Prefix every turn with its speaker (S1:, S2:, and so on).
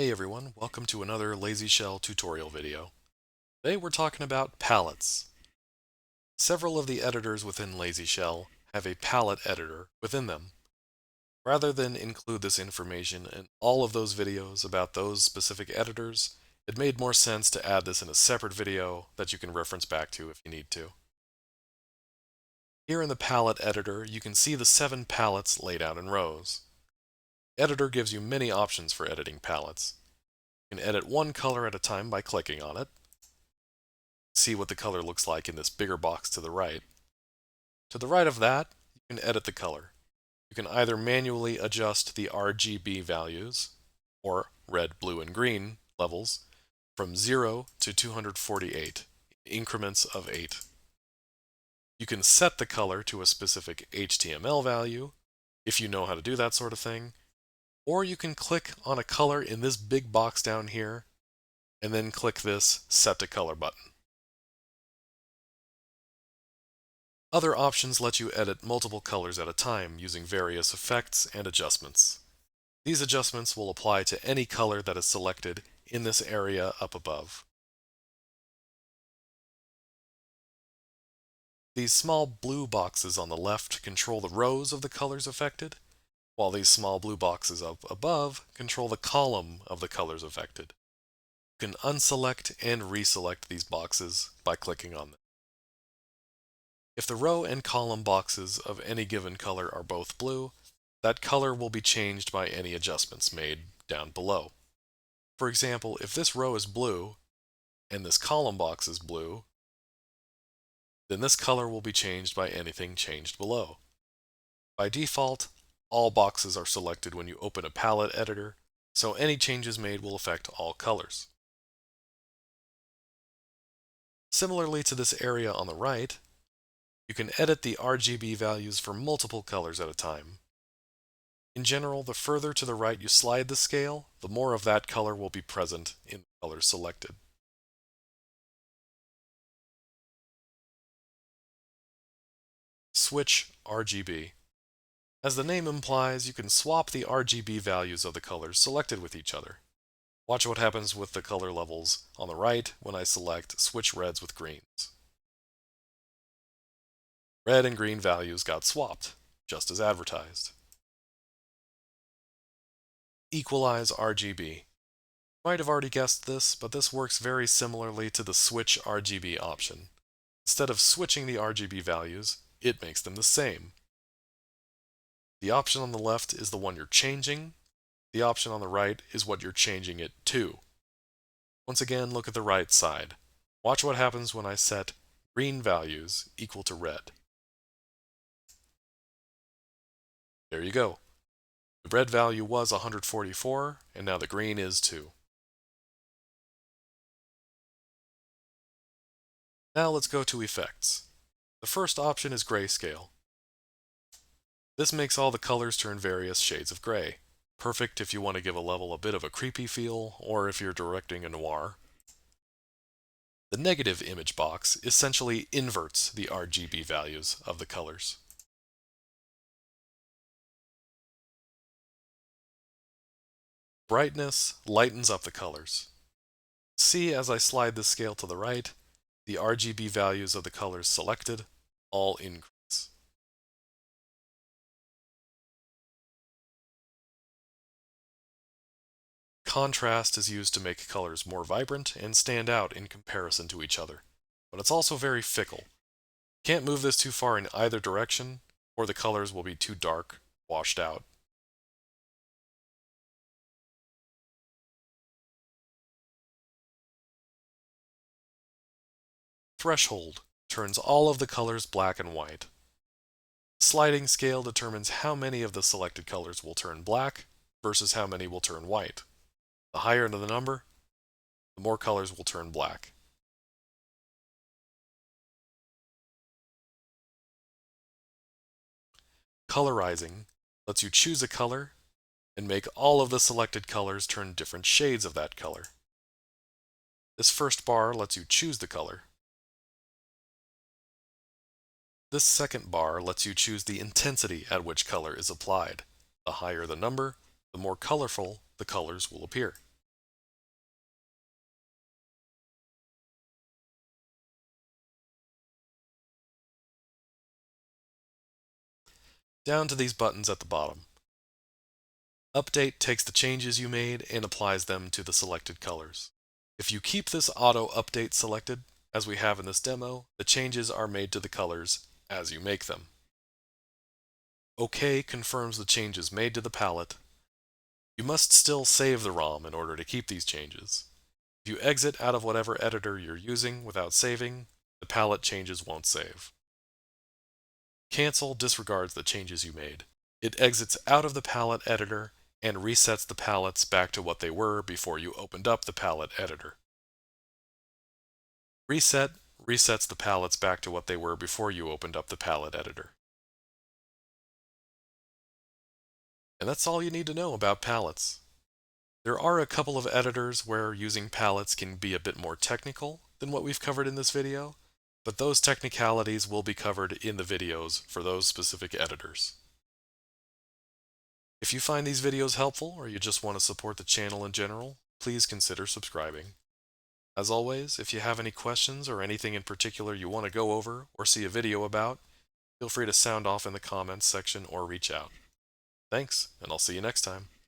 S1: Hey everyone, welcome to another Lazy Shell tutorial video. Today we're talking about palettes. Several of the editors within Lazy Shell have a palette editor within them. Rather than include this information in all of those videos about those specific editors, it made more sense to add this in a separate video that you can reference back to if you need to. Here in the palette editor, you can see the 7 palettes laid out in rows. The editor gives you many options for editing palettes. You can edit one color at a time by clicking on it. See what the color looks like in this bigger box to the right. To the right of that, you can edit the color. You can either manually adjust the RGB values, or red, blue, and green levels, from 0 to 248 in increments of 8. You can set the color to a specific HTML value, if you know how to do that sort of thing, or you can click on a color in this big box down here, and then click this Set to Color button. Other options let you edit multiple colors at a time using various effects and adjustments. These adjustments will apply to any color that is selected in this area up above. These small blue boxes on the left control the rows of the colors affected, while these small blue boxes up above control the column of the colors affected. You can unselect and reselect these boxes by clicking on them. If the row and column boxes of any given color are both blue, that color will be changed by any adjustments made down below. For example, if this row is blue and this column box is blue, then this color will be changed by anything changed below. By default, all boxes are selected when you open a palette editor, so any changes made will affect all colors. Similarly to this area on the right, you can edit the RGB values for multiple colors at a time. In general, the further to the right you slide the scale, the more of that color will be present in the colors selected. Switch RGB. As the name implies, you can swap the RGB values of the colors selected with each other. Watch what happens with the color levels on the right when I select Switch Reds with Greens. Red and green values got swapped, just as advertised. Equalize RGB. You might have already guessed this, but this works very similarly to the Switch RGB option. Instead of switching the RGB values, it makes them the same. The option on the left is the one you're changing. The option on the right is what you're changing it to. Once again, look at the right side. Watch what happens when I set green values equal to red. There you go. The red value was 144, and now the green is too. Now let's go to effects. The first option is grayscale. This makes all the colors turn various shades of gray. Perfect if you want to give a level a bit of a creepy feel, or if you're directing a noir. The negative image box essentially inverts the RGB values of the colors. Brightness lightens up the colors. See, as I slide the scale to the right, the RGB values of the colors selected all increase. Contrast is used to make colors more vibrant and stand out in comparison to each other, but it's also very fickle. You can't move this too far in either direction, or the colors will be too dark, washed out. Threshold turns all of the colors black and white. Sliding scale determines how many of the selected colors will turn black versus how many will turn white. The higher the number, the more colors will turn black. Colorizing lets you choose a color and make all of the selected colors turn different shades of that color. This first bar lets you choose the color. This second bar lets you choose the intensity at which color is applied. The higher the number, the more colorful the colors will appear. down to these buttons at the bottom. Update takes the changes you made and applies them to the selected colors. If you keep this auto update selected, as we have in this demo, the changes are made to the colors as you make them. OK confirms the changes made to the palette. You must still save the ROM in order to keep these changes. If you exit out of whatever editor you're using without saving, the palette changes won't save. Cancel disregards the changes you made. It exits out of the palette editor and resets the palettes back to what they were before you opened up the palette editor. Reset resets the palettes back to what they were before you opened up the palette editor. And that's all you need to know about palettes. There are a couple of editors where using palettes can be a bit more technical than what we've covered in this video, but those technicalities will be covered in the videos for those specific editors. If you find these videos helpful or you just want to support the channel in general, please consider subscribing. As always, if you have any questions or anything in particular you want to go over or see a video about, feel free to sound off in the comments section or reach out. Thanks, and I'll see you next time.